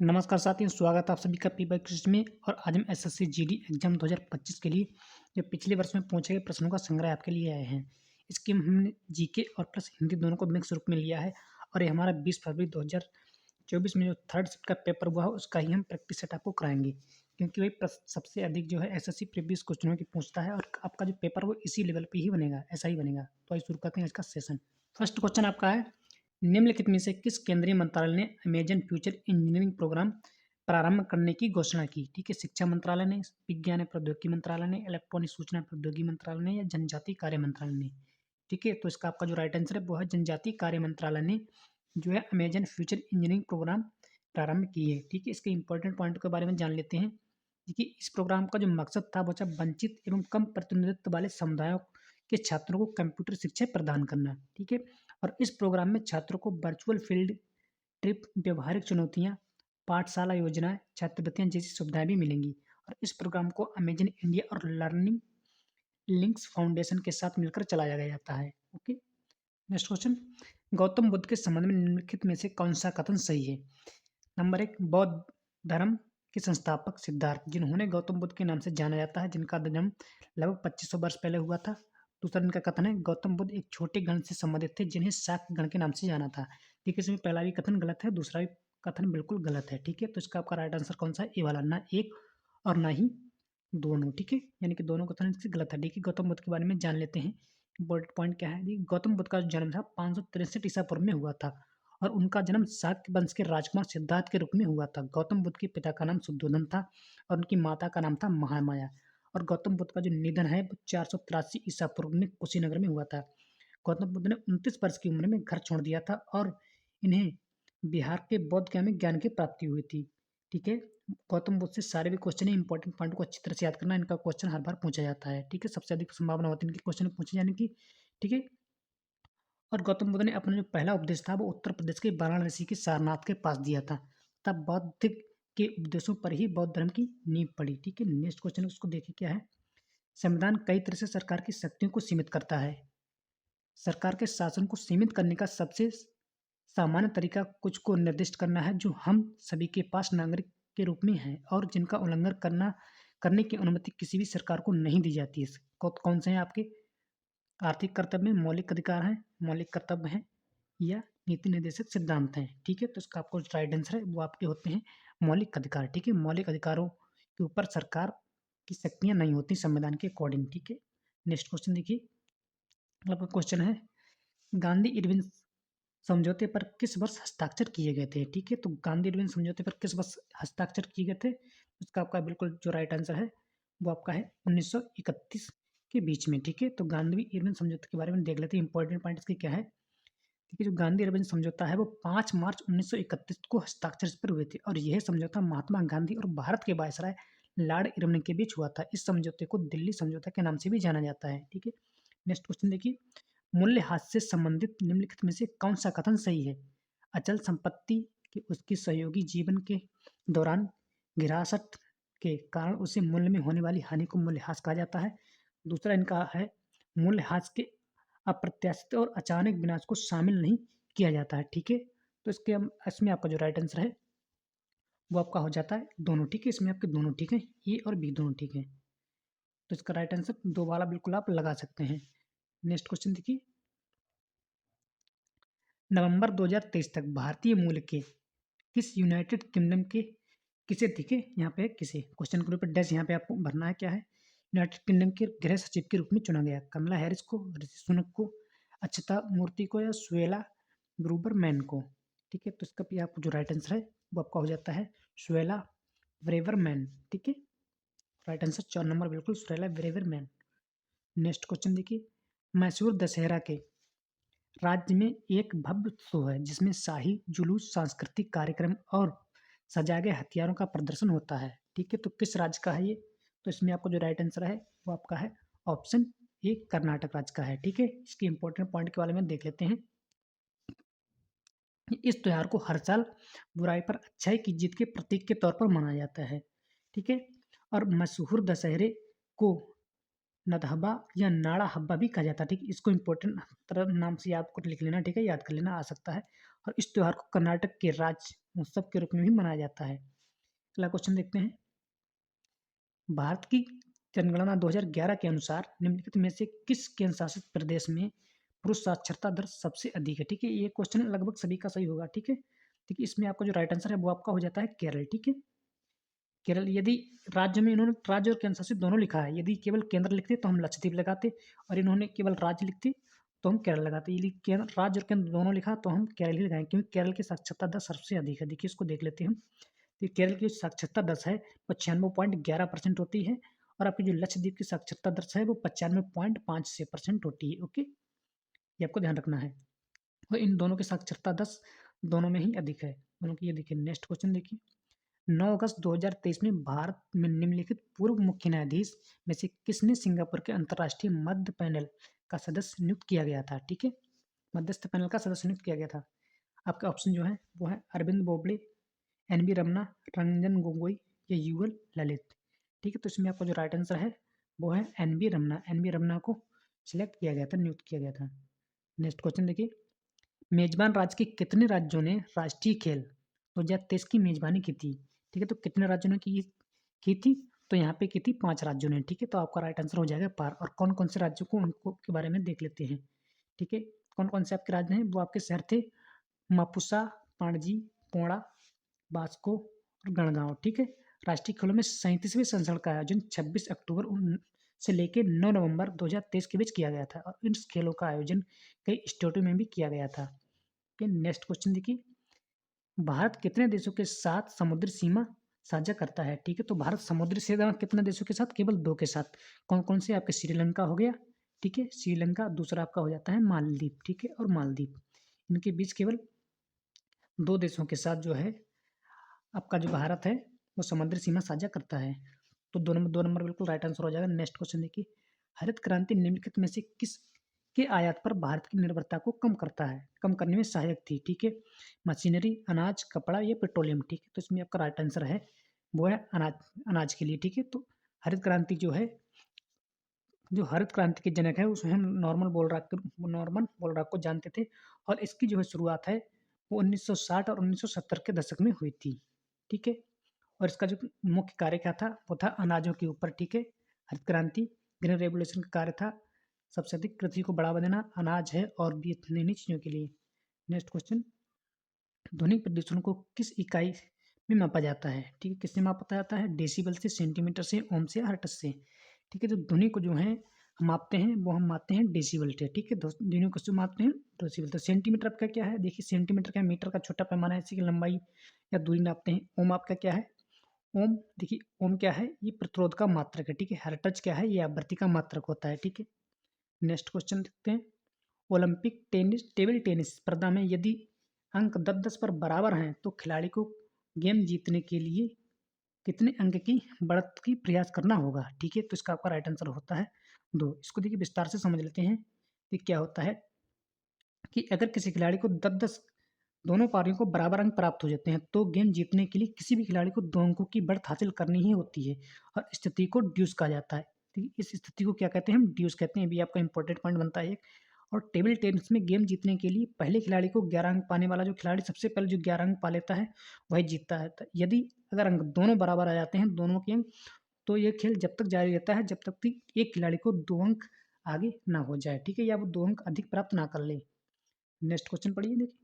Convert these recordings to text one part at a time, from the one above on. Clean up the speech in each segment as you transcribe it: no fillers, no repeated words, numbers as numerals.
नमस्कार साथियों, स्वागत है आप सभी का पीवाई क्विज़ में। और आज हम एसएससी जीडी एग्जाम 2025 के लिए जो पिछले वर्ष में पूछे गए प्रश्नों का संग्रह आपके लिए आए हैं। इसकी हमने जीके और प्लस हिंदी दोनों को मिक्स रूप में लिया है और ये हमारा 20 फरवरी 2024 में जो थर्ड शिफ्ट का पेपर हुआ है उसका ही हम प्रैक्टिस सेट आपको कराएंगे, क्योंकि वही सबसे अधिक जो है एसएससी प्रीवियस क्वेश्चनों की पूछता है और आपका जो पेपर वो इसी लेवल पे ही बनेगा, ऐसा ही बनेगा। तो आइए शुरू करते हैं इसका सेशन। फर्स्ट क्वेश्चन आपका है, निम्नलिखित में से किस केंद्रीय मंत्रालय ने अमेजन फ्यूचर इंजीनियरिंग प्रोग्राम प्रारंभ करने की घोषणा की? ठीक है, शिक्षा मंत्रालय ने, विज्ञान एवं प्रौद्योगिकी मंत्रालय ने, इलेक्ट्रॉनिक सूचना प्रौद्योगिकी मंत्रालय ने या जनजातीय कार्य मंत्रालय ने? ठीक है, तो इसका आपका जो राइट आंसर है वो है जनजातीय कार्य मंत्रालय ने जो है अमेजन फ्यूचर इंजीनियरिंग प्रोग्राम प्रारंभ की है। ठीक है, इसके इंपॉर्टेंट पॉइंट के बारे में जान लेते हैं। देखिए, इस प्रोग्राम का जो मकसद था वो था वंचित एवं कम प्रतिनिधित्व वाले समुदायों के छात्रों को कंप्यूटर शिक्षा प्रदान करना। ठीक है, और इस प्रोग्राम में छात्रों को वर्चुअल फील्ड ट्रिप, व्यवहारिक चुनौतियाँ, पाठशाला योजनाएँ, छात्रवृत्तियाँ जैसी सुविधाएँ भी मिलेंगी। और इस प्रोग्राम को अमेजन इंडिया और लर्निंग लिंक्स फाउंडेशन के साथ मिलकर चलाया गया जाता है। Okay, next question, Gautam Buddha के संबंध में निम्नलिखित में से कौन-सा कथन सही है? नंबर 1, बौद्ध धर्म के संस्थापक सिद्धार्थ, जिन्होंने गौतम बुद्ध के नाम से जाना जाता है, जिनका जन्म लगभग 2500 वर्ष पहले हुआ था। दूसरा इनका कथन है, गौतम बुद्ध एक छोटे गण से संबंधित थे, जिन्हें शाक्य गण के नाम से जाना था। देखिए, इसमें पहला भी कथन गलत है, दूसरा भी कथन बिल्कुल गलत है। ठीक है, तो इसका आपका राइट आंसर कौन सा है? ए वाला, ना एक और ना ही दोनों। ठीक है, यानी कि दोनों कथन इससे गलत है। देखिए, गौतम बुद्ध के बारे में जान लेते हैं। इम्पोर्टेंट पॉइंट क्या है? देखिए, गौतम बुद्ध का जो जन्म था 563 ईसा पूर्व में हुआ था और उनका जन्म शाक्य वंश के राजकुमार सिद्धार्थ के रूप में हुआ था। गौतम बुद्ध के पिता का नाम शुद्धोधन था और उनकी माता का नाम था महामाया। और गौतम बुद्ध का जो निधन है वो 483 ईसा पूर्व में कुशीनगर में हुआ था। गौतम बुद्ध ने 29 वर्ष की उम्र में घर छोड़ दिया था और इन्हें बिहार के बौद्ध गया में ज्ञान की प्राप्ति हुई थी। ठीक है, गौतम बुद्ध से सारे भी क्वेश्चन है, इंपॉर्टेंट पॉइंट को अच्छी तरह से याद करना। इनका क्वेश्चन हर बार पूछा जाता है। ठीक है, सबसे अधिक संभावना होती है इनके क्वेश्चन पूछे जाने की। ठीक है, और गौतम बुद्ध ने अपना जो पहला उपदेश था वो उत्तर प्रदेश के वाराणसी के सारनाथ के पास दिया था। तब बौद्ध के उपदेशों पर ही बौद्ध धर्म की नींव पड़ी। ठीक है, नेक्स्ट क्वेश्चन उसको देखिए क्या है। संविधान कई तरह से सरकार की शक्तियों को सीमित करता है। सरकार के शासन को सीमित करने का सबसे सामान्य तरीका कुछ को निर्दिष्ट करना है जो हम सभी के पास नागरिक के रूप में है और जिनका उल्लंघन करने की अनुमति किसी भी सरकार को नहीं दी जाती है। कौन से हैं आपके? आर्थिक कर्तव्य हैं, मौलिक अधिकार हैं, मौलिक कर्तव्य हैं या नीति निर्देशक सिद्धांत हैं। ठीक है, तो इसका आपको जो राइट आंसर है वो आपके होते हैं मौलिक अधिकार। ठीक है, मौलिक अधिकारों के ऊपर सरकार की शक्तियाँ नहीं होती संविधान के अकॉर्डिंग। ठीक है, नेक्स्ट क्वेश्चन देखिए। आपका क्वेश्चन है, गांधी इरविन समझौते पर किस वर्ष हस्ताक्षर किए गए थे? ठीक है, तो गांधी इरविन समझौते पर किस वर्ष हस्ताक्षर किए गए थे? उसका आपका बिल्कुल जो राइट आंसर है वो आपका है 1931 के बीच में। ठीक है, तो गांधी इरविन समझौते के बारे में देख लेते हैं। इंपॉर्टेंट पॉइंट इसके क्या है? देखिए, जो गांधी इरविन समझौता है वो 5 मार्च 1931 को हस्ताक्षर इस पर हुए थे और यह समझौता महात्मा गांधी और भारत के वायसराय लॉर्ड इरविन के बीच हुआ था। इस समझौते को दिल्ली समझौता के नाम से भी जाना जाता है। ठीक है, नेक्स्ट क्वेश्चन देखिए। मूल्यह्रास से संबंधित निम्नलिखित में से कौन सा कथन सही है? अचल संपत्ति के उसके सहयोगी जीवन के दौरान गिरासट के कारण उसे मूल्य में होने वाली हानि को मूल्यह्रास कहा जाता है। दूसरा इनका है, मूल्यह्रास के अप्रत्याशित और अचानक विनाश को शामिल नहीं किया जाता है। ठीक है, तो इसमें आपका जो राइट आंसर है वो आपका हो जाता है दोनों। ठीक है, इसमें आपके दोनों ठीक है, ए और बी दोनों ठीक है। तो इसका राइट आंसर दो वाला बिल्कुल आप लगा सकते हैं। नेक्स्ट क्वेश्चन देखिए। नवंबर 2023 तक भारतीय मूल के किस यूनाइटेड किंगडम के किसे दिखे, यहाँ पे किसे क्वेश्चन के ऊपर डैश यहाँ पे आपको भरना है क्या है। यूनाइटेड किंगडम के गृह सचिव के रूप में चुना गया, कमला हैरिस को, ऋषि सुनक को, अक्षता मूर्ति को या सुएला ब्रूबरमैन को? ठीक है, तो इसका भी आपको जो राइट आंसर है वो आपका हो जाता है सुएला ब्रेवरमैन। ठीक है, राइट आंसर 4 नंबर बिल्कुल सुएला ब्रेवरमैन। नेक्स्ट क्वेश्चन देखिए। मैसूर दशहरा के राज्य में एक भव्य उत्सव है जिसमें शाही जुलूस, सांस्कृतिक कार्यक्रम और सजाए गए हथियारों का प्रदर्शन होता है। ठीक है, तो किस राज्य का है ये? तो इसमें आपको जो राइट आंसर है वो आपका है ऑप्शन ए, कर्नाटक राज्य का है। ठीक है, इसके इंपॉर्टेंट पॉइंट के बारे में देख लेते हैं। इस त्योहार को हर साल बुराई पर अच्छाई की जीत के प्रतीक के तौर पर मनाया जाता है। ठीक है, और मशहूर दशहरे को नदहबा या नाड़ा हब्बा भी कहा जाता है, ठीक है। इसको इम्पोर्टेंट तरह नाम से आपको लिख लेना, ठीक है, याद कर लेना आ सकता है। और इस त्योहार को कर्नाटक के राज्य उत्सव के रूप में भी मनाया जाता है। अगला क्वेश्चन देखते हैं। भारत की जनगणना 2011 के अनुसार निम्नलिखित में से किस केंद्र शासित प्रदेश में पुरुष साक्षरता दर सबसे अधिक है? ठीक है, ये क्वेश्चन लगभग सभी का सही होगा, ठीक है। ठीक है, इसमें आपका जो राइट आंसर है वो आपका हो जाता है केरल, ठीक है। केरल, यदि राज्य में इन्होंने राज्य और केंद्र शासित दोनों लिखा है, यदि केवल केंद्र लिखते तो हम लक्षद्वीप लगाते, और इन्होंने केवल राज्य लिखते तो हम केरल लगाते। यदि केंद्र राज्य और केंद्र दोनों लिखा तो हम केरल ही लगाएंगे, क्योंकि केरल की साक्षरता दर सबसे अधिक है। देखिए, इसको देख लेते हैं हम। तो केरल की जो साक्षरता दर है वो 96.11% होती है, और आपकी जो लक्षद्वीप की साक्षरता दर है वो 95.56% होती है। ओके, ये आपको ध्यान रखना है। और इन दोनों की साक्षरता दर दोनों में ही अधिक है, दोनों की। ये देखिए, नेक्स्ट क्वेश्चन देखिए। 9 अगस्त 2023 में भारत में निम्नलिखित पूर्व मुख्य न्यायाधीश में से किसने सिंगापुर के अंतर्राष्ट्रीय मध्य पैनल का सदस्य नियुक्त किया गया था? ठीक है, मध्यस्थ पैनल का सदस्य नियुक्त किया गया था। आपके ऑप्शन जो है वो है अरविंद बोबड़े, एन बी रमना, रंजन गोगोई या यूएल ललित। ठीक है, तो इसमें आपका जो राइट आंसर है वो है N B Ramana. N B Ramana को सिलेक्ट किया गया था, नियुक्त किया गया था। नेक्स्ट क्वेश्चन देखिए। मेजबान राज्य के कितने राज्यों ने राष्ट्रीय खेल 2023 की मेजबानी की थी? ठीक है, तो कितने राज्यों ने की थी? तो यहाँ पे की थी 5 राज्यों ने, ठीक है। तो आपका राइट आंसर हो जाएगा पार। और कौन कौन से राज्यों को उनको के बारे में देख लेते हैं, ठीक है। कौन कौन से आपके राज्य हैं, वो आपके शहर थे मापुसा, पाणजी, पोड़ा, बास्को और गणगांव, ठीक है। राष्ट्रीय खेलों में 37वें संस्करण का आयोजन 26 अक्टूबर से लेकर 9 नवंबर 2023 के बीच किया गया था, और इन खेलों का आयोजन कई स्टेटों में भी किया गया था। ओके, नेक्स्ट क्वेश्चन देखिए। भारत कितने देशों के साथ समुद्री सीमा साझा करता है? ठीक है, तो भारत समुद्री सीमा कितने देशों के साथ? केवल 2 के साथ। कौन कौन से? आपके श्रीलंका हो गया, ठीक है, श्रीलंका। दूसरा आपका हो जाता है मालदीव, ठीक है, और मालदीव। इनके बीच केवल 2 देशों के साथ जो है आपका जो भारत है वो समुद्री सीमा साझा करता है। तो 2 नंबर बिल्कुल राइट आंसर हो जाएगा। नेक्स्ट क्वेश्चन देखिए। हरित क्रांति निम्नलिखित में से किस के आयात पर भारत की निर्भरता को कम करता है, कम करने में सहायक थी? ठीक है, मशीनरी, अनाज, कपड़ा या पेट्रोलियम, ठीक है। तो इसमें आपका राइट आंसर है वो है अनाज, अनाज के लिए, ठीक है। तो हरित क्रांति जो है, जो हरित क्रांति के जनक है उसे हम नॉर्मन बोलराक को जानते थे, और इसकी जो है शुरुआत है वो 1960 और 1970 के दशक में हुई थी, ठीक है। और इसका जो मुख्य कार्य क्या था, वो था अनाजों के ऊपर, ठीक है। हरित क्रांति, ग्रीन रेवोल्यूशन का कार्य था सबसे अधिक पृथ्वी को बढ़ावा देना अनाज है और भी इतनी चीज़ों के लिए। Next question. ध्वनि प्रदूषण को किस इकाई में मापा जाता है? ठीक है, किससे मापा जाता है? डेसिबल से, सेंटीमीटर से, ओम से, हर्ट्ज से, ठीक है। तो ध्वनि को जो है हम मापते हैं वो हम मापते हैं डेसिबल से, ठीक है। ध्वनि को जो मापते हैं डेसिबल। तो सेंटीमीटर आपका क्या है? देखिए, सेंटीमीटर क्या है? मीटर का छोटा पैमाना है, इसी की लंबाई या दूरी नापते हैं। ओम आपका क्या है? ओम, देखिए ओम क्या है? ये प्रतिरोध का मात्रक है, ठीक है। हर्ट्ज क्या है? ये आवृत्ति का मात्रक होता है, ठीक है। नेक्स्ट क्वेश्चन देखते हैं। ओलंपिक टेनिस टेबल टेनिस स्पर्धा में यदि अंक 10-10 पर बराबर हैं तो खिलाड़ी को गेम जीतने के लिए कितने अंक की बढ़त की प्रयास करना होगा? ठीक है, तो इसका आपका राइट आंसर होता है 2। इसको देखिए विस्तार से समझ लेते हैं कि क्या होता है कि अगर किसी खिलाड़ी को 10-10 दोनों पारियों को बराबर अंक प्राप्त हो जाते हैं तो गेम जीतने के लिए किसी भी खिलाड़ी को 2 अंकों की बढ़त हासिल करनी ही होती है, और इस स्थिति को ड्यूस कहा जाता है। ठीक है, इस स्थिति को क्या कहते हैं? हम ड्यूस कहते हैं। ये भी आपका इंपॉर्टेंट पॉइंट बनता है एक। और टेबल टेनिस में गेम जीतने के लिए पहले खिलाड़ी को 11 अंक पाने वाला जो खिलाड़ी सबसे पहले जो 11 अंक पा लेता है वही जीतता है। तो यदि अगर अंक दोनों बराबर आ जाते हैं, दोनों के अंक, तो ये खेल जब तक जारी रहता है जब तक कि एक खिलाड़ी को 2 अंक आगे ना हो जाए, ठीक है, या वो 2 अंक अधिक प्राप्त ना कर ले। नेक्स्ट क्वेश्चन पढ़िए देखिए।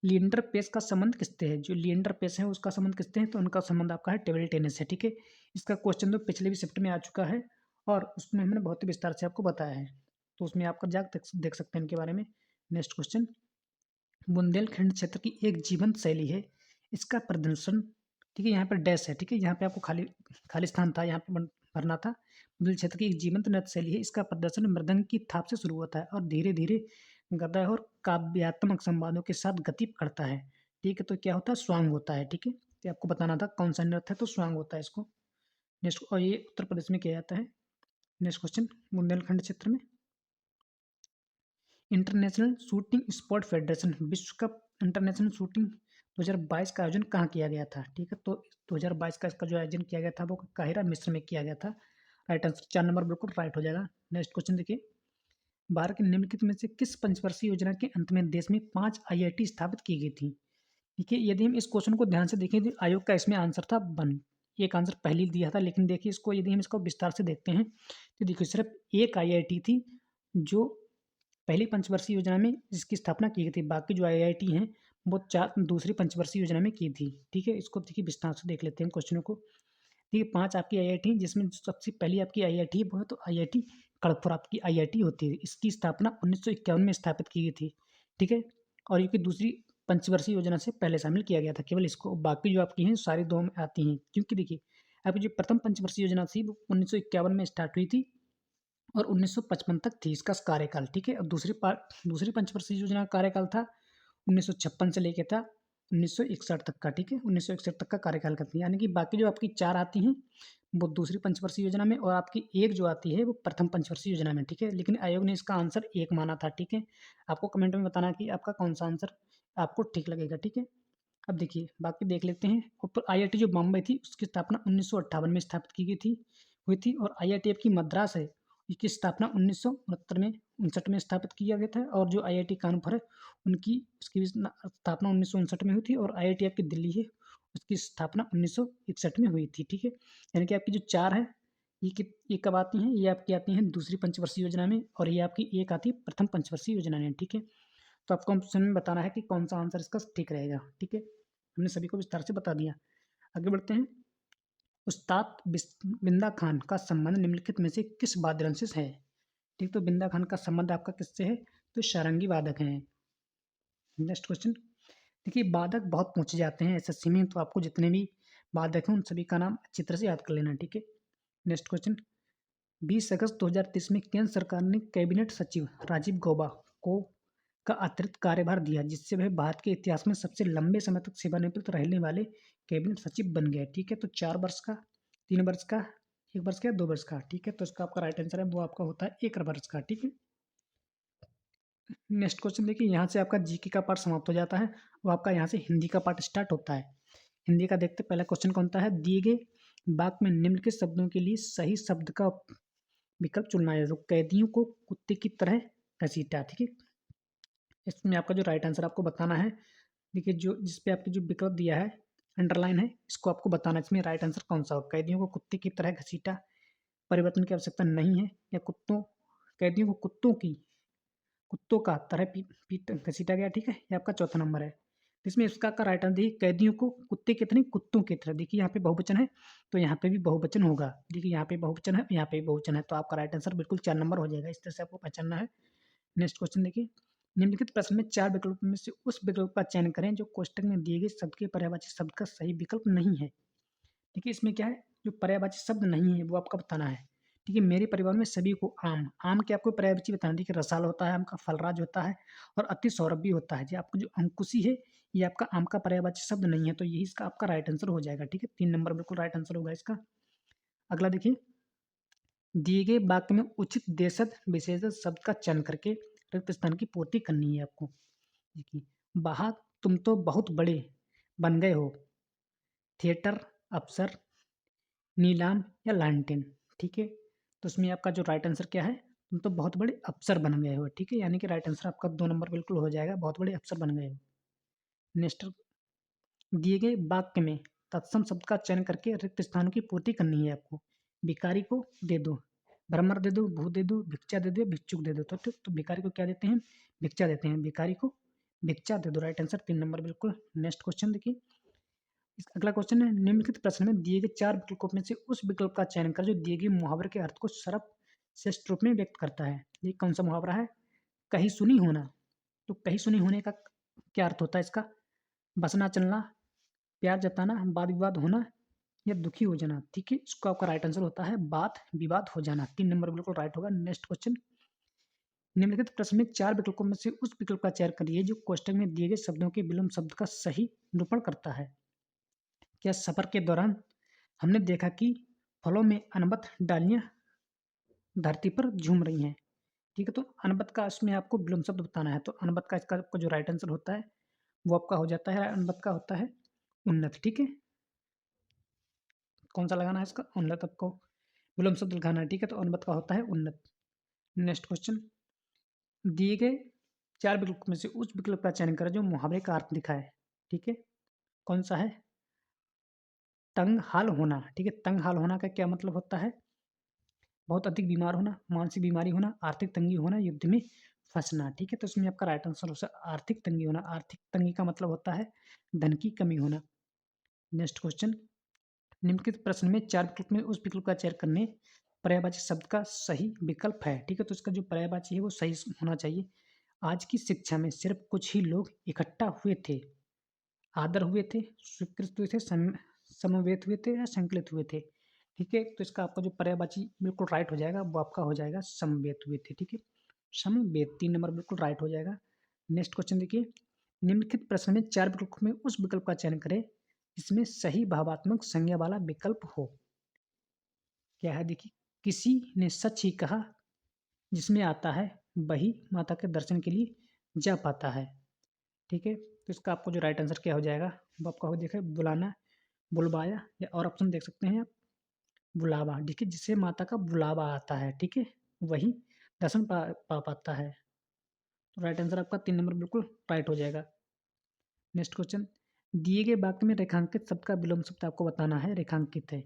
लिएंडर पेस का संबंध किससे है? जो लिएंडर पेस है उसका संबंध किससे है? तो उनका संबंध आपका है टेबल टेनिस से, ठीक है। इसका क्वेश्चन तो पिछले भी शिफ्ट में आ चुका है, और उसमें हमने बहुत ही विस्तार से आपको बताया है, तो उसमें आपका देख सकते हैं इनके बारे में। Next question. बुंदेलखंड क्षेत्र की एक जीवंत शैली है, इसका प्रदर्शन, ठीक है, यहाँ पर डैश है, ठीक है, यहाँ पे आपको खाली खाली स्थान था, यहाँ पे भरना था। बुंदेल क्षेत्र की एक जीवंत नृत्य शैली है, इसका प्रदर्शन मृदंग की थाप से शुरू होता है और धीरे धीरे गदा और काव्यात्मक संवादों के साथ गति पकड़ता है, ठीक है। तो क्या होता है? स्वांग होता है, ठीक है। तो आपको बताना था कौन सा नृत्य है, तो स्वांग होता है इसको। नेक्स्ट, और ये उत्तर प्रदेश में किया जाता है। Next question. बुंदेलखंड क्षेत्र में इंटरनेशनल शूटिंग स्पोर्ट फेडरेशन विश्व कप इंटरनेशनल शूटिंग 2022 का आयोजन कहाँ किया गया था? ठीक है, तो 2022 का इसका जो आयोजन किया गया था वो काहिरा मिस्र में किया गया था। राइट आंसर 4 नंबर बिल्कुल राइट हो जाएगा। नेक्स्ट क्वेश्चन देखिए, भारत के निम्नलिखित में से किस पंचवर्षीय योजना के अंत में देश में 5 आईआईटी स्थापित की गई थी? देखिए, यदि हम इस क्वेश्चन को ध्यान से देखें तो आयोग का इसमें आंसर था वन। एक आंसर पहले ही दिया था, लेकिन देखिए इसको यदि हम इसको विस्तार से देखते हैं तो देखिए सिर्फ एक आईआईटी थी जो पहली पंचवर्षीय योजना में जिसकी स्थापना की गई थी। बाकी जो आईआईटी हैं वो 4 दूसरी पंचवर्षीय योजना में की थी। ठीक है, इसको देखिए विस्तार से देख लेते हैं क्वेश्चनों को। देखिए 5 आपकी आईआईटी जिसमें सबसे पहली आपकी आईआईटी है वो है तो आईआईटी खड़गपुर आपकी आईआईटी होती है। इसकी स्थापना 1951 में स्थापित की गई थी। ठीक है, और ये की दूसरी पंचवर्षीय योजना से पहले शामिल किया गया था केवल इसको। बाकी जो आपकी हैं सारी 2 में आती हैं, क्योंकि देखिए आपकी जो प्रथम पंचवर्षीय योजना थी वो 1951 में स्टार्ट हुई थी और 1955 तक थी इसका कार्यकाल। ठीक है, और दूसरी पंचवर्षीय योजना का कार्यकाल था 1956 से लेके था 1961 तक का। ठीक है, 1961 तक का कार्यकाल करती है, यानी कि बाकी जो आपकी 4 आती हैं वो दूसरी पंचवर्षीय योजना में और आपकी एक जो आती है वो प्रथम पंचवर्षीय योजना में। ठीक है, लेकिन आयोग ने इसका आंसर एक माना था। ठीक है, आपको कमेंट में बताना कि आपका कौन सा आंसर आपको ठीक लगेगा। ठीक है, अब देखिए बाकी देख लेते हैं। ऊपर आईआईटी जो बॉम्बे थी उसकी स्थापना 1958 में स्थापित की गई थी हुई थी, और आईआईटी की मद्रास है इसकी स्थापना 1969 में 59 में स्थापित किया गया था, और जो आईआईटी कानपुर है उनकी उसकी भी स्थापना 1959 में हुई थी, और आईआईटी आपकी दिल्ली है उसकी स्थापना 1961 में हुई थी। ठीक है, यानी कि आपकी जो 4 है ये कब आती हैं? ये आपकी आती हैं दूसरी पंचवर्षीय योजना में, और ये आपकी एक आती है प्रथम पंचवर्षीय योजना में। ठीक है, तो आपको ऑप्शन में बताना है कि कौन सा आंसर इसका ठीक रहेगा। ठीक है, हमने सभी को विस्तार से बता दिया। आगे बढ़ते हैं। उस्ताद बिंदा खान का संबंध निम्नलिखित में से किस वाद्य यंत्र से है? ठीक, तो बिंदा खान का संबंध आपका किससे है? तो सारंगी वादक हैं। नेक्स्ट क्वेश्चन देखिए, वादक बहुत पूछे जाते हैं एसएससी में, तो आपको जितने भी वादक हैं उन सभी का नाम अच्छी तरह से याद कर लेना। ठीक है, नेक्स्ट क्वेश्चन 20 अगस्त 2023 में केंद्र सरकार ने कैबिनेट सचिव राजीव गौबा को का अतिरिक्त कार्यभार दिया, जिससे वह भारत के इतिहास में सबसे लंबे समय तक सेवानिवृत्त रहने वाले कैबिनेट सचिव बन गए। ठीक है, तो 4 वर्ष का, 3 वर्ष का, 1 वर्ष का या 2 वर्ष का। ठीक है, तो इसका आपका राइट आंसर है वो आपका होता है 1 वर्ष का। ठीक है, नेक्स्ट क्वेश्चन देखिए, यहाँ से आपका जीके का पार्ट समाप्त हो जाता है, वो आपका यहाँ से हिंदी का पार्ट स्टार्ट होता है। हिंदी का देखते पहला क्वेश्चन कौन सा है? दिए गए वाक्य में निम्नलिखित शब्दों के लिए सही शब्द का विकल्प चुनना है। तो कैदियों को कुत्ते की तरह घसीटा। ठीक है, इसमें आपका जो राइट आंसर आपको बताना है, देखिए जो जिस पे आपके जो विकल्प दिया है अंडरलाइन है, इसको आपको बताना है इसमें राइट आंसर कौन सा हो। कैदियों को कुत्ते की तरह घसीटा, परिवर्तन की आवश्यकता नहीं है, या कैदियों को कुत्तों का तरह पीट घसीटा गया। ठीक है, ये आपका चौथा नंबर है। तो इसमें इसका आपका राइट आंसर देखिए, कैदियों को कुत्ते की तरह कुत्तों की तरह। देखिए यहाँ पे बहुवचन है तो यहाँ पे भी बहुवचन होगा। देखिए यहाँ पे बहुवचन है, यहाँ पे भी बहुवचन है, तो आपका राइट आंसर बिल्कुल 4 नंबर हो जाएगा। इस तरह से आपको पहचानना है। नेक्स्ट क्वेश्चन देखिए, निम्नलिखित प्रश्न में 4 विकल्पों में से उस विकल्प का चयन करें जो कोष्टक में दिए गए शब्द के पर्यायवाची शब्द का सही विकल्प नहीं है। देखिए इसमें क्या है, जो पर्यायवाची शब्द नहीं है वो आपका बताना है। ठीक है, मेरे परिवार में सभी को आम के आपको पर्यायवाची बताना है। देखिए रसाल होता है, आम का फलराज होता है, और अति सौरभ भी होता है। जी आपको जो अंकुशी है ये आपका आम का पर्यायवाची शब्द नहीं है, तो यही इसका आपका राइट आंसर हो जाएगा। ठीक है, 3 नंबर बिल्कुल राइट आंसर होगा इसका। अगला देखिए, दिए गए वाक्य में उचित देशज विशेषज शब्द का चयन करके रिक्त स्थान की पूर्ति करनी है आपको। देखिए, बहा तुम तो बहुत बड़े बन गए हो, थिएटर, अफसर, नीलाम या लालटेन। ठीक है, तो उसमें आपका जो राइट आंसर क्या है? तुम तो बहुत बड़े अफसर बन गए हो। ठीक है, यानी कि राइट आंसर आपका 2 नंबर बिल्कुल हो जाएगा, बहुत बड़े अफसर बन गए हो। नेक्स्ट, दिए गए वाक्य में तत्सम शब्द का चयन करके रिक्त स्थानों की पूर्ति करनी है आपको। भिखारी को दे दो, भ्रमर दे दो, भू दे दो, भिक्षा दे दो, भिक्षुक दे दो। तो भिखारी को क्या देते हैं? भिक्षा देते हैं। भिखारी को भिक्षा दे दो, राइट आंसर 3 नंबर बिल्कुल। नेक्स्ट क्वेश्चन देखिए, अगला क्वेश्चन है, निम्नलिखित प्रश्न में दिए गए 4 विकल्पों में से उस विकल्प का चयन कर जो दिए गए मुहावरे के अर्थ को सर्वश्रेष्ठ रूप में व्यक्त करता है। ये कौन सा मुहावरा है? कहीं सुनी होना। तो कहीं सुनी होने का क्या अर्थ होता है इसका? बसना चलना, प्यार जताना, वाद विवाद होना, या दुखी हो जाना। ठीक है, इसको आपका राइट आंसर होता है वाद विवाद हो जाना। 3 नंबर बिल्कुल राइट होगा। नेक्स्ट क्वेश्चन, निम्नलिखित प्रश्न में 4 विकल्पों में से उस विकल्प का चयन करिए जो कोष्टक में दिए गए शब्दों के विलोम शब्द का सही निरूपण करता है। क्या सफर के दौरान हमने देखा कि फलों में अनबत डालियां धरती पर झूम रही हैं। ठीक है, तो अनबत का इसमें आपको विलोम शब्द बताना है। तो अनबत का इसका आपका जो राइट आंसर होता है वो आपका हो जाता है, अनबत का होता है उन्नत। ठीक है, कौन सा लगाना है इसका? उन्नत आपको विलोम शब्द लगाना है, ठीक है। तो अनुबत का होता है उन्नत। नेक्स्ट क्वेश्चन, दिए गए 4 विकल्प में से उस विकल्प का चयन करें जो मुहावरे का अर्थ दिखाए, ठीक है। कौन सा है? तंग-हाल होना, ठीक है। तंग-हाल होना का क्या मतलब होता है? बहुत अधिक बीमार होना, मानसिक बीमारी होना, आर्थिक तंगी होना, युद्ध में फँसना, ठीक है। तो इसमें आपका राइट आंसर हो सकता आर्थिक तंगी होना। आर्थिक तंगी का मतलब होता है धन की कमी होना। नेक्स्ट क्वेश्चन, निम्नलिखित प्रश्न में 4 विकल्प में उस विकल्प का चयन करने पर्यायवाची शब्द का सही विकल्प है, ठीक है। तो इसका जो पर्यायवाची है वो सही होना चाहिए। आज की शिक्षा में सिर्फ कुछ ही लोग इकट्ठा हुए थे, आदर हुए थे, स्वीकृत हुए थे, समवेत हुए थे या संकलित हुए थे, ठीक है। तो इसका आपका जो पर्यायवाची बिल्कुल राइट हो जाएगा वो आपका हो जाएगा समवेत हुए थे, ठीक है। समवेत 3 नंबर बिल्कुल राइट हो जाएगा। नेक्स्ट क्वेश्चन देखिए, निम्नलिखित प्रश्न में 4 विकल्प में उस विकल्प का चयन करें जिसमें सही भावात्मक संज्ञा वाला विकल्प हो। क्या है देखिए, किसी ने सच ही कहा, जिसमें आता है वही माता के दर्शन के लिए जा पाता है, ठीक है। तो इसका आपको जो राइट आंसर क्या हो जाएगा वो आपका हो देखिए बुलाना, बुलवाया, या और ऑप्शन देख सकते हैं आप, बुलावा, ठीक है। जिससे माता का बुलावा आता है, ठीक है, वही दर्शन पा पाता है। तो राइट आंसर आपका 3 नंबर बिल्कुल राइट हो जाएगा। नेक्स्ट क्वेश्चन, दिए गए वाक्य में रेखांकित शब्द का विलोम शब्द आपको बताना है। रेखांकित है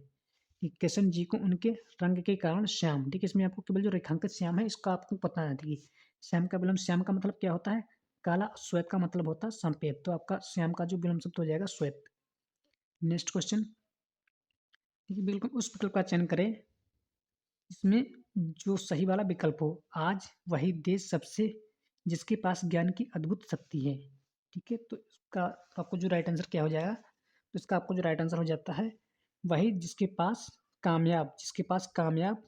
कि किशन जी को उनके रंग के कारण श्याम, ठीक है। इसमें आपको केवल जो रेखांकित श्याम है इसका आपको पता है। देखिए, श्याम का विलोम, श्याम का मतलब क्या होता है? काला। श्वेत का मतलब होता है सफेद। तो आपका श्याम का जो विलोम शब्द हो जाएगा श्वेत। नेक्स्ट क्वेश्चन, देखिए बिल्कुल उस विकल्प का चयन करें इसमें जो सही वाला विकल्प हो। आज वही देश सबसे जिसके पास ज्ञान की अद्भुत शक्ति है, ठीक है। तो इसका आपको जो राइट आंसर क्या हो जाएगा? तो इसका आपको जो राइट आंसर हो जाता है वही जिसके पास कामयाब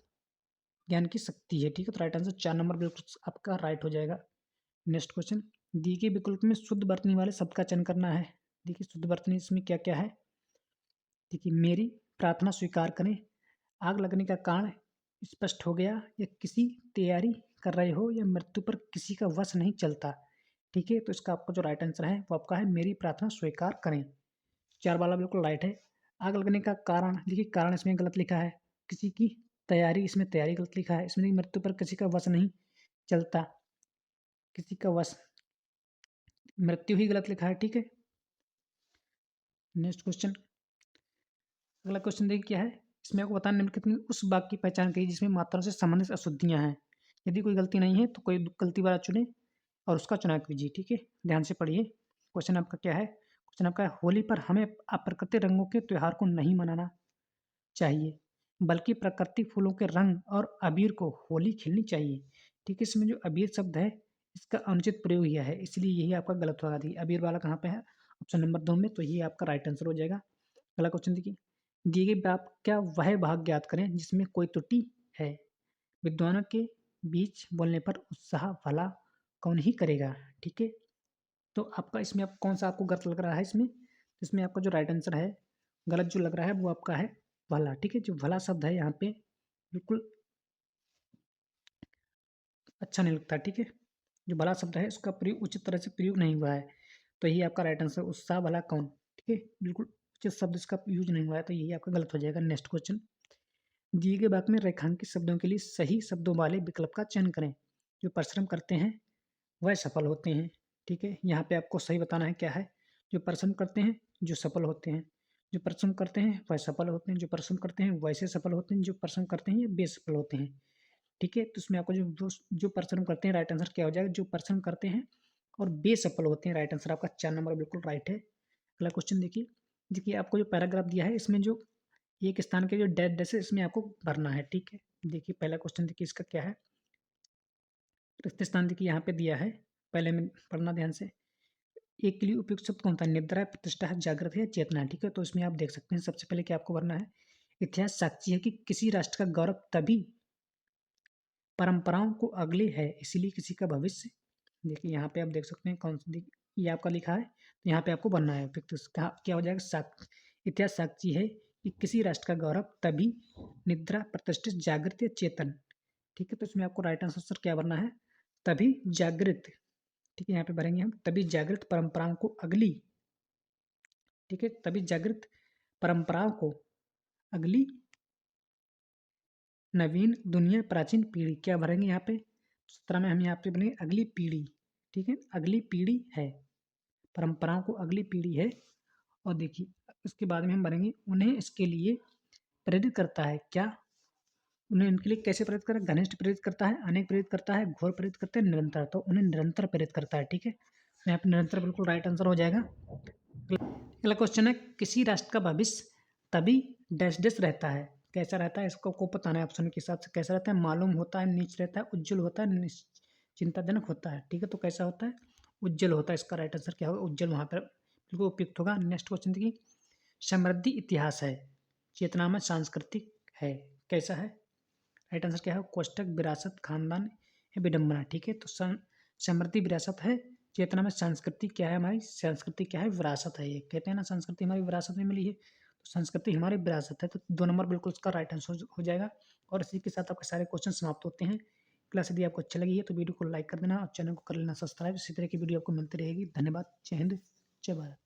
ज्ञान की शक्ति है, ठीक है। तो राइट आंसर 4 नंबर बिल्कुल आपका राइट हो जाएगा। नेक्स्ट क्वेश्चन, दिए गए विकल्प में शुद्ध वर्तनी वाले शब्द का चयन करना है। देखिए शुद्ध वर्तनी इसमें क्या क्या है? देखिए, मेरी प्रार्थना स्वीकार करें, आग लगने का कारण स्पष्ट हो गया, या किसी तैयारी कर रहे हो, या मृत्यु पर किसी का वश नहीं चलता, ठीक है। तो इसका आपका जो राइट आंसर है वो आपका है मेरी प्रार्थना स्वीकार करें। 4 वाला बिल्कुल राइट है। आग लगने का कारण, देखिए कारण इसमें गलत लिखा है। किसी की तैयारी, इसमें तैयारी गलत लिखा है। इसमें देखिए मृत्यु पर किसी का वश नहीं चलता, किसी का वश, मृत्यु ही गलत लिखा है, ठीक है। नेक्स्ट क्वेश्चन, अगला क्वेश्चन देखिए क्या है। इसमें आपको बताना निम्नलिखित में उस वाक्य की पहचान करिए जिसमें मात्राओं से संबंधित अशुद्धियाँ हैं। यदि कोई गलती नहीं है तो कोई गलती वाला चुनें और उसका चुनाव कीजिए, ठीक है। ध्यान से पढ़िए। क्वेश्चन आपका क्या है? क्वेश्चन आपका है, होली पर हमें अप्राकृतिक रंगों के त्योहार को नहीं मनाना चाहिए, बल्कि प्राकृतिक फूलों के रंग और अबीर को होली खेलनी चाहिए, ठीक है। इसमें जो अबीर शब्द है इसका अनुचित प्रयोग किया है, इसलिए यही आपका गलत होगा। देखिए अबीर वाला कहाँ पे है? ऑप्शन नंबर 2 में, तो ये आपका राइट आंसर हो जाएगा। अगला क्वेश्चन देखिए, दिए गए वाक्य वह भाग ज्ञात करें जिसमें कोई त्रुटि है। विद्वानों के बीच बोलने पर उत्साह भला कौन ही करेगा, ठीक है। तो आपका इसमें आप कौन सा आपको गलत लग रहा है इसमें? तो इसमें आपका जो राइट आंसर है, गलत जो लग रहा है वो आपका है भला, ठीक है। जो भला शब्द है यहाँ पे बिल्कुल अच्छा नहीं लगता, ठीक है। जो भला शब्द है उसका प्रयोग उचित तरह से प्रयोग नहीं हुआ है, तो यही आपका राइट आंसर, उत्साह भला कौन, ठीक है। बिल्कुल उचित शब्द इसका यूज नहीं हुआ है, तो यही आपका गलत हो जाएगा। नेक्स्ट क्वेश्चन, दिए गए वाक्य में रेखांकित शब्दों के लिए सही शब्दों वाले विकल्प का चयन करें। जो परिश्रम करते हैं वह सफल होते हैं, ठीक है। यहाँ पे आपको सही बताना है क्या है। जो परिश्रम करते हैं जो सफल होते हैं, जो परिश्रम करते हैं वह सफल होते हैं, जो परिश्रम करते हैं वैसे सफल होते हैं, जो परिश्रम करते हैं ये बेसफल होते हैं, ठीक है। तो इसमें आपको जो परिश्रम करते हैं राइट आंसर क्या हो जाएगा? जो परिश्रम करते हैं और बेसफल होते हैं, राइट आंसर आपका 4 नंबर बिल्कुल राइट है। अगला क्वेश्चन देखिए, देखिए आपको जो पैराग्राफ दिया है इसमें जो एक स्थान के जो डेट डेस है इसमें आपको भरना है, ठीक है। देखिए पहला क्वेश्चन देखिए इसका क्या है। रिक्त स्थान देखिए यहाँ पे दिया है, पहले में पढ़ना ध्यान से। एक के लिए उपयुक्त शब्द कौन था? निद्रा है, प्रतिष्ठा है, जागृत है, या चेतना है, ठीक है। तो इसमें आप देख सकते हैं सबसे पहले क्या आपको भरना है। इतिहास साक्षी है कि किसी राष्ट्र का गौरव तभी परंपराओं को अगले है, इसीलिए किसी का भविष्य। देखिए यहाँ पे आप देख सकते हैं कौन सी, ये आपका लिखा है, तो यहाँ पे आपको बनना है। फिर तो क्या हो जाएगा? इतिहास साक्षी है कि किसी राष्ट्र का गौरव तभी निद्रा, प्रतिष्ठित, जागृत या चेतन, ठीक है। तो इसमें आपको राइट आंसर क्या भरना है? तभी जागृत, ठीक है। यहाँ पे भरेंगे हम तभी जागृत परंपराओं को अगली, ठीक है। तभी जागृत परंपराओं को अगली नवीन दुनिया प्राचीन पीढ़ी क्या भरेंगे यहाँ पे? 17 में हम यहाँ पे बनेंगे अगली पीढ़ी। ठीक है, अगली पीढ़ी है, परंपराओं को अगली पीढ़ी है। और देखिए उसके बाद में हम भरेंगे उन्हें इसके लिए प्रेरित करता है क्या? उन्हें इनके लिए कैसे प्रेरित करें? घनिष्ठ प्रेरित करता है, अनेक प्रेरित करता है, घोर प्रेरित करता है, निरंतर। तो उन्हें निरंतर प्रेरित करता है। ठीक है, तो यहाँ पे निरंतर बिल्कुल राइट आंसर हो जाएगा। अगला क्वेश्चन है किसी राष्ट्र का भविष्य तभी डैश डैश रहता है, कैसा रहता है? इसको को बताना है ऑप्शन के हिसाब से। कैसा रहता है? मालूम होता है, नीच रहता है, उज्जवल होता है, चिंताजनक होता है। ठीक है, तो कैसा होता है? उज्जवल होता है। इसका राइट आंसर क्या होगा? उज्जवल वहाँ पर बिल्कुल उपयुक्त होगा। नेक्स्ट क्वेश्चन देखिए, समृद्धि इतिहास है, चेतना में सांस्कृतिक है, कैसा है? राइट आंसर क्या है? कोष्टक, विरासत, खानदान या विडंबना। ठीक है, तो समृद्धि विरासत है, चेतना में संस्कृति क्या है? हमारी संस्कृति क्या है? विरासत है। ये कहते हैं ना संस्कृति हमारी विरासत में मिली है, तो संस्कृति हमारी विरासत है। तो 2 नंबर बिल्कुल उसका राइट आंसर हो जाएगा। और इसी के साथ आपके सारे क्वेश्चन समाप्त होते हैं। क्लास यदि आपको अच्छी लगी है तो वीडियो को लाइक कर देना और चैनल को कर लेना सब्सक्राइब। इसी तरह की वीडियो आपको मिलती रहेगी। धन्यवाद। जय हिंद, जय भारत।